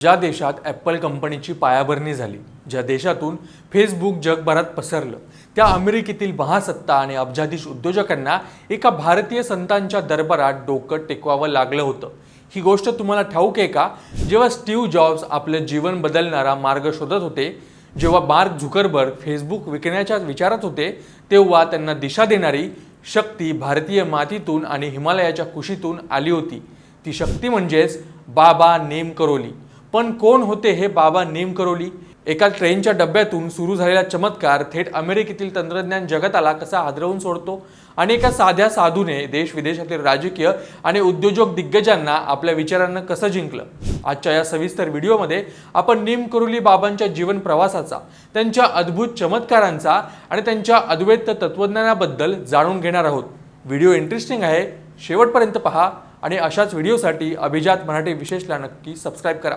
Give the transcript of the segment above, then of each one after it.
ज्या देशात ॲपल कंपनीची पायाभरणी झाली, ज्या देशातून फेसबुक जगभरात पसरलं, त्या अमेरिकेतील महासत्ता आणि अब्जाधीश उद्योजकांना एका भारतीय संतांच्या दरबारात डोकं टेकवावं लागलं होतं। ही गोष्ट तुम्हाला ठाऊक आहे का? जेव्हा स्टीव्ह जॉब्स आपले जीवन बदलणारा मार्ग शोधत होते, जेव्हा मार्क झुकरबर्ग फेसबुक विकण्याच्या विचारात होते, तेव्हा त्यांना दिशा देणारी शक्ती भारतीय मातीतून आणि हिमालयाच्या कुशीतून आली होती। ती शक्ती म्हणजेच बाबा नेम करोली। पण कोण होते हे बाबा नेम करोली? एका ट्रेनच्या डब्यातून सुरू झालेला चमत्कार थेट अमेरिकेतील तंत्रज्ञान जगताला कसा हादरवून सोडतो आणि एका साध्या साधूने देश विदेशातील राजकीय आणि उद्योजक दिग्गजांना आपल्या विचारांना कसं जिंकलं? आजच्या या सविस्तर व्हिडिओमध्ये आपण नेम करोली बाबांच्या जीवन प्रवासाचा, त्यांच्या अद्भुत चमत्कारांचा आणि त्यांच्या अद्वैत तत्वज्ञानाबद्दल जाणून घेणार आहोत। व्हिडिओ इंटरेस्टिंग आहे, शेवटपर्यंत पहा आणि अशाच व्हिडिओसाठी अभिजात मराठी विशेषला नक्की सबस्क्राइब करा।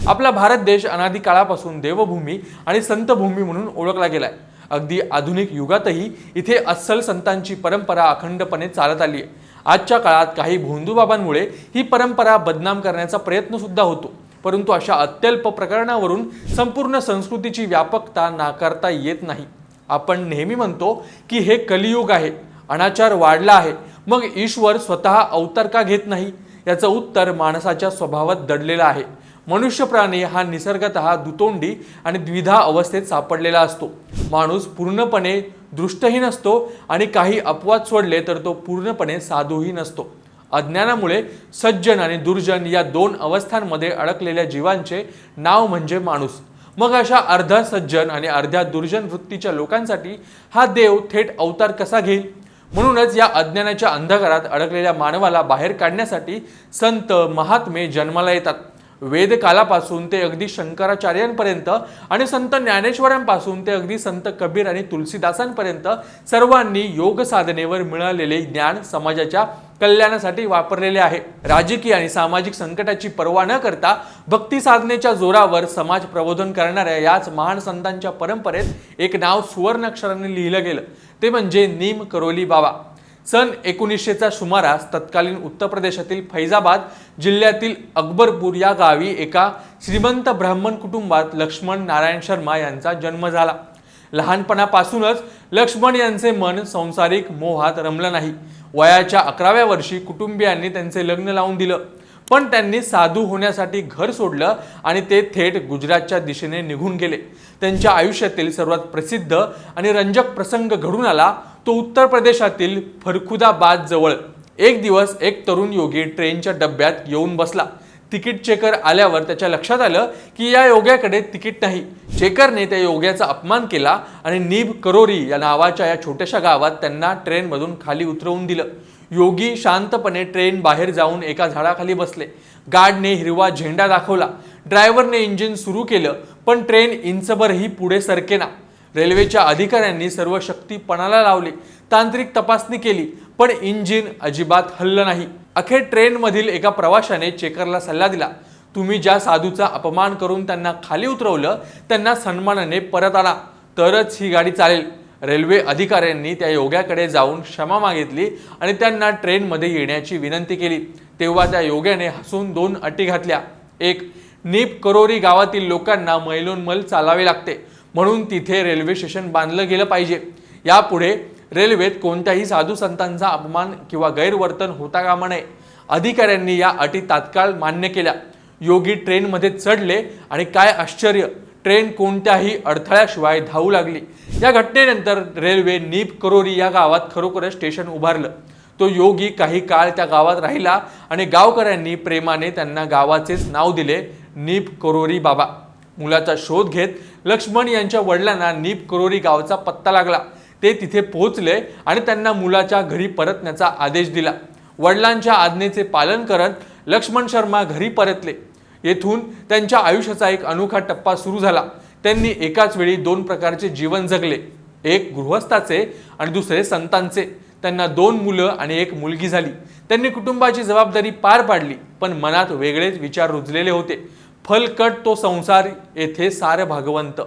आपला भारत देश अनादी काळापासून देवभूमी आणि संतभूमी म्हणून ओळखला गेलाय। अगदी आधुनिक युगातही इथे अस्सल संतांची परंपरा अखंडपणे चालत आली आहे। आजच्या काळात काही भोंदूबाबांमुळे ही परंपरा बदनाम करण्याचा प्रयत्न सुद्धा होतो, परंतु अशा अत्यल्प प्रकरणावरून संपूर्ण संस्कृतीची व्यापकता नाकारता येत नाही। आपण नेहमी म्हणतो की हे कलियुग आहे, अनाचार वाढला आहे, मग ईश्वर स्वतः अवतार का घेत नाही? याचं उत्तर माणसाच्या स्वभावात दडलेलं आहे। मनुष्य प्राणी हा निसर्गतः दुतोंडी आणि द्विधा अवस्थेत सापडलेला असतो। माणूस पूर्णपणे दृष्टही नसतो आणि काही अपवाद सोडले तर तो पूर्णपणे साधूही नसतो। अज्ञानामुळे सज्जन आणि दुर्जन या दोन अवस्थांमध्ये अडकलेल्या जीवांचे नाव म्हणजे माणूस। मग अशा अर्ध्या सज्जन आणि अर्ध्या दुर्जन वृत्तीच्या लोकांसाठी हा देव थेट अवतार कसा घेईल? म्हणूनच या अज्ञानाच्या अंधकारात अडकलेल्या मानवाला बाहेर काढण्यासाठी संत महात्मे जन्माला येतात। वेद कालापासून ते अगदी शंकराचार्यांपर्यंत आणि संत ज्ञानेश्वरांपासून ते अगदी संत कबीर आणि तुलसीदासांपर्यंत सर्वांनी योग साधनेवर मिळालेले ज्ञान समाजाच्या कल्याणासाठी वापरलेले आहे। राजकीय आणि सामाजिक संकटाची पर्वा न करता भक्ती साधनेच्या जोरावर समाज प्रबोधन करणाऱ्या याच महान संतांच्या परंपरेत एक नाव सुवर्ण अक्षरांनी लिहिलं गेलं, ते म्हणजे नेम करोली बाबा। सन 1900च्या सुमारास तत्कालीन उत्तर प्रदेशातील फैजाबाद जिल्ह्यातील अकबरपूर या गावी एका श्रीमंत ब्राह्मण कुटुंबात लक्ष्मण नारायण शर्मा यांचा जन्म झाला। लहानपणापासूनच लक्ष्मण यांचे मन संसारिक मोहात रमलं नाही। वयाच्या 11व्या वर्षी कुटुंबियांनी त्यांचे लग्न लावून दिलं, पण त्यांनी साधू होण्यासाठी घर सोडलं आणि ते थेट गुजरातच्या दिशेने निघून गेले। त्यांच्या आयुष्यातील सर्वात प्रसिद्ध आणि रंजक प्रसंग घडून आला तो उत्तर प्रदेशातील फरखुदाबाद जवळ। एक दिवस एक तरुण योगी ट्रेनच्या डब्यात येऊन बसला। तिकीट चेकर आल्यावर त्याच्या लक्षात आलं की या योग्याकडे तिकीट नाही। चेकरने त्या योग्याचा अपमान केला आणि नीब करोरी या नावाच्या या छोट्याशा गावात त्यांना ट्रेनमधून खाली उतरवून दिलं। योगी शांतपणे ट्रेन बाहेर जाऊन एका झाडाखाली बसले। गार्डने हिरवा झेंडा दाखवला, ड्रायव्हरने इंजिन सुरू केलं, पण ट्रेन इंचभरही पुढे सरकेना। रेल्वेच्या अधिकाऱ्यांनी सर्व शक्ती पणाला लावली, तांत्रिक तपासणी केली, पण इंजिन अजिबात हललं नाही। अखेर ट्रेनमधील एका प्रवाशाने चेकरला सल्ला दिला, तुम्ही ज्या साधूचा अपमान करून त्यांना खाली उतरवलं त्यांना सन्मानाने परत आणा, तरच ही गाडी चालेल। रेल्वे अधिकाऱ्यांनी त्या योग्याकडे जाऊन क्षमा मागितली आणि त्यांना ट्रेनमध्ये येण्याची विनंती केली। तेव्हा त्या योग्याने हसून 2 अटी घातल्या। एक, नीप करोरी गावातील लोकांना मैलोनमैल चालावे लागते, म्हणून तिथे रेल्वे स्टेशन बांधलं गेलं पाहिजे। यापुढे रेल्वेत कोणत्याही साधू संतांचा अपमान किंवा गैरवर्तन होता कामा नये। अधिकाऱ्यांनी या अटी तात्काळ मान्य केल्या। योगी ट्रेनमध्ये चढले आणि काय आश्चर्य, ट्रेन कोणत्याही अडथळ्याशिवाय धावू लागली। या घटनेनंतर रेल्वे नीप करोरी या गावात खरोखरच स्टेशन उभारलं। तो योगी काही काळ त्या गावात राहिला आणि गावकऱ्यांनी प्रेमाने त्यांना गावाचेच नाव दिले, नीप करोरी बाबा। मुलाचा शोध घेत लक्ष्मण यांच्या वडिलांना नीप करोरी गावचा पत्ता लागला। ते तिथे पोहोचले आणि त्यांना मुलाच्या घरी परतण्याचा आदेश दिला। वडिलांच्या आज्ञेचे पालन करत लक्ष्मण शर्मा घरी परतले। येथून त्यांच्या आयुष्याचा एक अनोखा टप्पा सुरू झाला। त्यांनी एकाच वेळी 2 प्रकारचे जीवन जगले, एक गृहस्थाचे आणि दुसरे संतांचे। त्यांना 2 मुलं आणि 1 मुलगी झाली। त्यांनी कुटुंबाची जबाबदारी पार पाडली, पण मनात वेगळेच विचार रुजलेले होते। फलकट तो संसार, येथे सार भागवंत।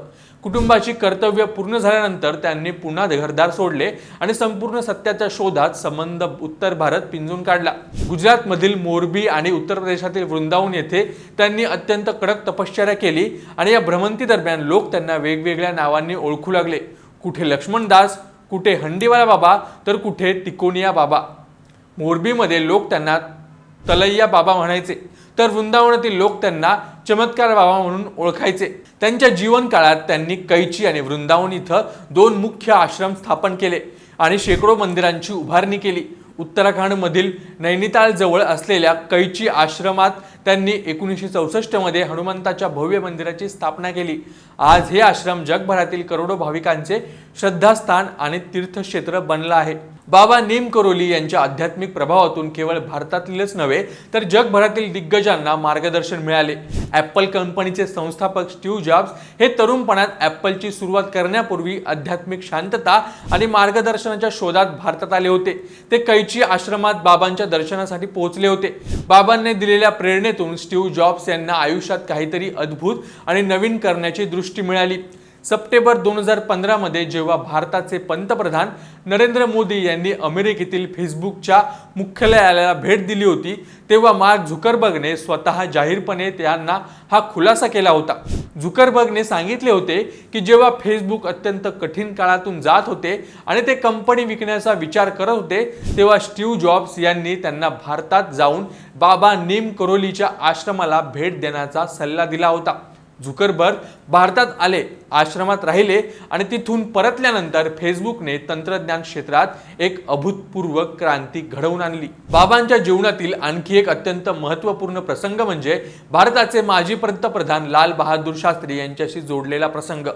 कुटुंबाची कर्तव्य पूर्ण झाल्यानंतर त्यांनी पुन्हा घरदार सोडले आणि संपूर्ण सत्याच्या शोधात संबंध उत्तर भारत पिंजून काढला। गुजरातमधील मोरबी आणि उत्तर प्रदेशातील वृंदावन येथे त्यांनी अत्यंत कडक तपश्चर्या केली आणि या भ्रमंती दरम्यान लोक त्यांना वेगवेगळ्या नावांनी ओळखू लागले। कुठे लक्ष्मणदास, कुठे हंडीवाला बाबा, तर कुठे तिकोनिया बाबा। मोरबीमध्ये लोक त्यांना तलैया बाबा म्हणायचे, तर वृंदावनातील लोक त्यांना चमत्कार बाबा म्हणून ओळखायचे। त्यांच्या जीवन काळात त्यांनी कैची आणि वृंदावन इथं 2 मुख्य आश्रम स्थापन केले आणि शेकडो मंदिरांची उभारणी केली। उत्तराखंडमधील नैनिताल जवळ असलेल्या कैची आश्रमात त्यांनी 1964 मध्ये हनुमंताच्या भव्य मंदिराची स्थापना केली। आज हे आश्रम जगभरातील करोडो भाविकांचे श्रद्धास्थान आणि तीर्थक्षेत्र बनलं आहे। बाबा नीम करोली यांच्या आध्यात्मिक प्रभावातून केवळ भारतातीलच नव्हे तर जगभरातील दिग्गजांना मार्गदर्शन मिळाले। ॲपल कंपनीचे संस्थापक स्टीव्ह जॉब्स हे तरुणपणात ॲपलची सुरुवात करण्यापूर्वी आध्यात्मिक शांतता आणि मार्गदर्शनाच्या शोधात भारतात आले होते। ते कैची आश्रमात बाबांच्या दर्शनासाठी पोहोचले होते। बाबांनी दिलेल्या प्रेरणेतून स्टीव्ह जॉब्स यांना आयुष्यात काहीतरी अद्भुत आणि नवीन करण्याची दृष्टी मिळाली। सप्टेंबर 2015 मध्ये जेव्हा भारताचे पंतप्रधान नरेंद्र मोदी यांनी अमेरिकेतील फेसबुकच्या मुख्यालयाला भेट दिली होती, तेव्हा मार्क झुकरबर्गने स्वतः जाहीरपणे त्यांना हा खुलासा केला होता। झुकरबर्गने सांगितले होते की जेव्हा फेसबुक अत्यंत कठीण काळातून जात होते आणि ते कंपनी विकण्याचा विचार करत होते, तेव्हा स्टीव्ह जॉब्स यांनी त्यांना भारतात जाऊन बाबा नीम करोलीच्या आश्रमाला भेट देण्याचा सल्ला दिला होता। झुकरबर्ग भारतात आले, आश्रमात राहिले आणि तिथून परतल्यानंतर फेसबुकने तंत्रज्ञान क्षेत्रात एक अभूतपूर्व क्रांती घडवून आणली। बाबांच्या जीवनातील आणखी एक अत्यंत महत्त्वपूर्ण प्रसंग म्हणजे भारताचे माजी पंतप्रधान लाल बहादूर शास्त्री यांच्याशी जोडलेला प्रसंग।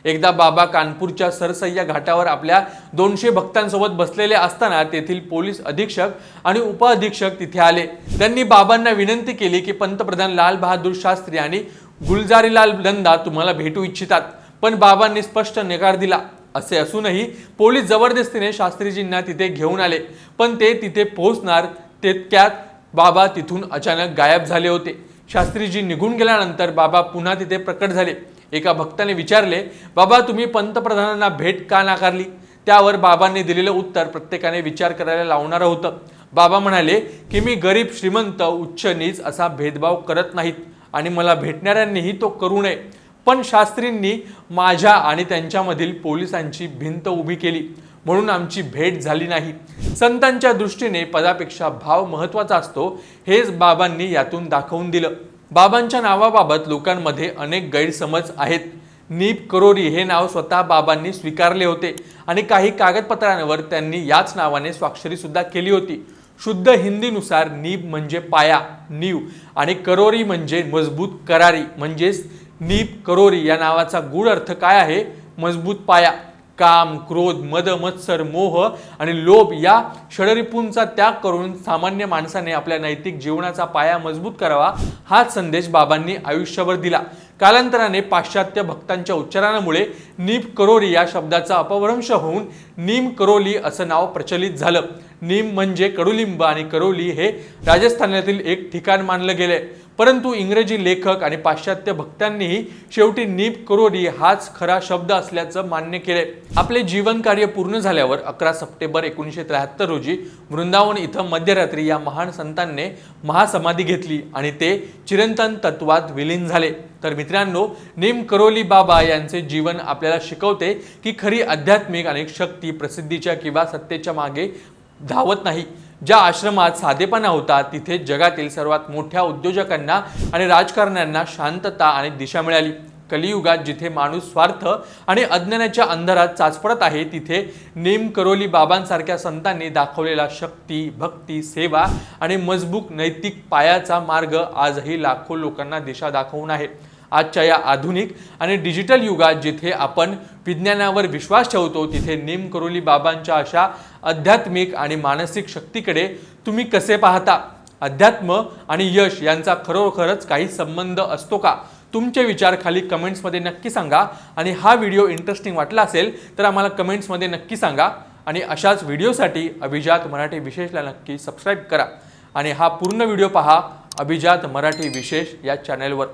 एकदा बाबा कानपूरच्या सरसय्या घाटावर आपल्या 200 भक्तांसोबत बसलेले असताना तेथील पोलीस अधीक्षक आणि उपअधीक्षक तिथे आले। त्यांनी बाबांना विनंती केली की पंतप्रधान लाल बहादूर शास्त्री आणि गुलजारीलाल नंदा तुम्हाला भेटू इच्छितात, पण बाबांनी स्पष्ट नकार दिला। असे असूनही पोलीस जबरदस्तीने शास्त्रीजींना तिथे घेऊन आले, पण ते तिथे पोहोचणार तितक्यात बाबा तिथून अचानक गायब झाले होते। शास्त्रीजी निघून गेल्यानंतर बाबा पुन्हा तिथे प्रकट झाले। एका भक्ताने विचारले, बाबा तुम्ही पंतप्रधानांना भेट का नाकारली? त्यावर बाबांनी दिलेलं उत्तर प्रत्येकाने विचार करायला लावणारं होतं। बाबा म्हणाले की मी गरीब श्रीमंत उच्च नीच असा भेदभाव करत नाहीत आणि मला भेटणाऱ्यांनीही तो करू नये, पण शास्त्रींनी माझ्या आणि त्यांच्यामधील पोलिसांची भिंत उभी केली म्हणून आमची भेट झाली नाही। संतांच्या दृष्टीने पदापेक्षा भाव महत्त्वाचा असतो, हेच बाबांनी यातून दाखवून दिलं। बाबांच्या नावाबाबत लोकांमध्ये अनेक गैरसमज आहेत। नीप करोरी हे नाव स्वतः बाबांनी स्वीकारले होते आणि काही कागदपत्रांवर त्यांनी याच नावाने स्वाक्षरी सुद्धा केली होती। शुद्ध हिंदीनुसार नीब म्हणजे पाया, नीव, आणि करोरी म्हणजे मजबूत, करारी म्हणजेच नीब करोरी या नावाचा गूढ अर्थ काय आहे? मजबूत पाया। काम, क्रोध, मद, मत्सर, मोह आणि लोभ या षडरिपूंचा त्याग करून सामान्य माणसाने आपल्या नैतिक जीवनाचा पाया मजबूत करावा, हाच संदेश बाबांनी आयुष्यभर दिला। कालांतराने पाश्चात्य भक्तांच्या उच्चारणामुळे नीम करोली या शब्दाचा अपभ्रंश होऊन नीम करोली असं नाव प्रचलित झालं। नीम म्हणजे कडुलिंब आणि करोली हे राजस्थानातील एक ठिकाण मानलं गेले, परंतु इंग्रजी लेखक आणि पाश्चात्य भक्तांनीही शेवटी नीम करोली हाच खरा शब्द असल्याचं मान्य केले। आपले जीवन कार्य पूर्ण झाल्यावर 11 सप्टेंबर 1973 रोजी वृंदावन इथं मध्यरात्री या महान संतांनी महासमाधी घेतली आणि ते चिरंतन तत्वात विलीन झाले। तर मित्रांनो, नीम करोली बाबा यांचे जीवन आपल्याला शिकवते की खरी आध्यात्मिक आणि शक्ती प्रसिद्धीच्या किंवा सत्तेच्या मागे धावत नाही। ज्या आश्रमात साधेपणा होता तिथे जगातील सर्वात मोठ्या उद्योजकांना आणि राजकारण्यांना शांतता आणि दिशा मिळाली। कलियुगात जिथे माणूस स्वार्थ आणि अज्ञानाच्या अंधारात चाचपडत आहे, तिथे नीम करोली बाबांसारख्या संतांनी दाखवलेला शक्ती, भक्ती, सेवा आणि मजबूत नैतिक पायाचा मार्ग आजही लाखो लोकांना दिशा दाखवून आहे। आजच्या या आधुनिक आणि डिजिटल युगात जिथे आपण विज्ञानावर विश्वास ठेवतो, तिथे नीम करोली बाबांच्या अशा आध्यात्मिक आणि मानसिक शक्तीकडे तुम्ही कसे पाहता? अध्यात्म आणि यश यांचा खरोखरच काही संबंध असतो का? तुमचे विचार खाली कमेंट्समध्ये नक्की सांगा आणि हा व्हिडिओ इंटरेस्टिंग वाटला असेल तर आम्हाला कमेंट्समध्ये नक्की सांगा आणि अशाच व्हिडिओसाठी अभिजात मराठी विशेषला नक्की सबस्क्राईब करा आणि हा पूर्ण व्हिडिओ पहा अभिजात मराठी विशेष या चॅनलवर।